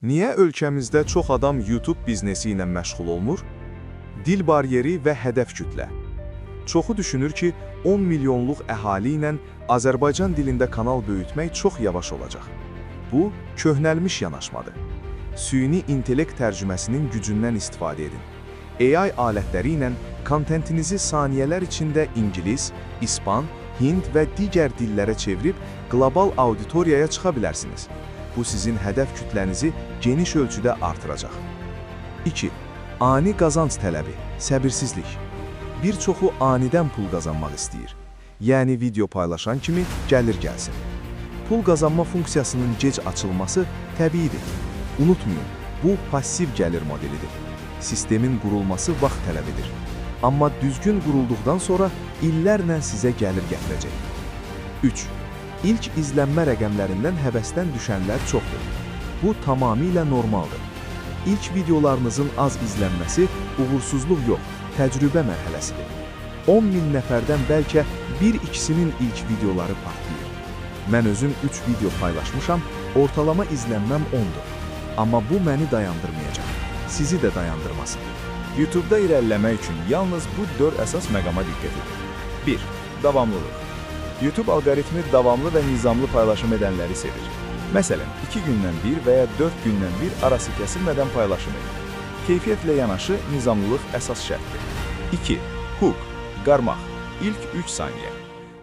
Niyə ölkəmizdə çox adam YouTube biznesi ilə məşğul olmur? Dil bariyeri və hədəf kütlə. Çoxu düşünür ki, 10 milyonluq əhali ilə Azərbaycan dilində kanal böyütmək çox yavaş olacaq. Bu, köhnəlmiş yanaşmadır. Süni intellekt tərcüməsinin gücündən istifadə edin. AI alətləri ilə kontentinizi saniyələr içində İngilis, İspan, Hind və digər dillərə çevirib qlobal auditoriyaya çıxa bilərsiniz. Bu sizin hədəf kütlənizi geniş ölçüdə artıracaq. 2. Ani qazanc tələbi, səbirsizlik. Bir çoxu anidən pul qazanmaq istəyir. Yəni video paylaşan kimi gəlir gəlsin. Pul qazanma funksiyasının gec açılması təbiidir. Unutmayın, bu passiv gəlir modelidir. Sistemin qurulması vaxt tələb edir. Amma düzgün qurulduqdan sonra illərlə sizə gəlir gətirəcək. 3. İlk izlənmə rəqəmlərindən həvəsdən düşənlər çoxdur. Bu tamamilə normaldır. İlk videolarınızın az izlənməsi uğursuzluq yox, təcrübə mərhələsidir. 10 min nəfərdən bəlkə 1-2-sinin ilk videoları partlayır. Mən özüm 3 video paylaşmışam, ortalama izlənməm 10'dur. Amma bu məni dayandırmayacaq, sizi də dayandırmasın. YouTube-da irəliləmək üçün yalnız bu 4 əsas məqama diqqət edin. 1. Davamlılıq. YouTube alqoritmi davamlı və nizamlı paylaşım edənləri sevir. Məsələn, 2 gündən bir və ya 4 gündən bir arası kəsilmədən paylaşım edin. Keyfiyyətlə yanaşı nizamlılıq əsas şərtdir. 2. Hook, qarmaq, ilk 3 saniyə.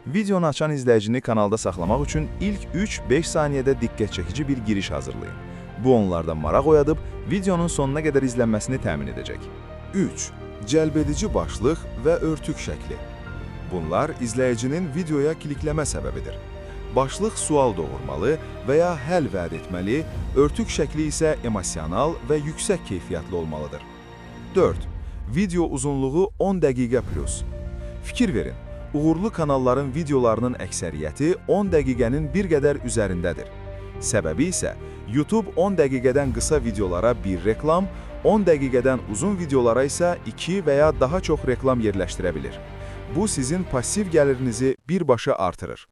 Videonu açan izləyicini kanalda saxlamaq üçün ilk 3-5 saniyədə diqqət çəkici bir giriş hazırlayın. Bu onlarda maraq oyadıb, videonun sonuna qədər izlənməsini təmin edəcək. 3. Cəlbedici başlıq və örtük şəkli. Bunlar izləyicinin videoya klikləmə səbəbidir. Başlıq sual doğurmalı və ya həll vəd etməli, örtük şəkli isə emosional və yüksək keyfiyyətli olmalıdır. 4. Video uzunluğu 10 dəqiqə plus. Fikir verin, uğurlu kanalların videolarının əksəriyyəti 10 dəqiqənin bir qədər üzərindədir. Səbəbi isə YouTube 10 dəqiqədən qısa videolara bir reklam, 10 dəqiqədən uzun videolara isə 2 və ya daha çox reklam yerləşdirə bilir. Bu sizin passiv gəlirinizi birbaşa artırır.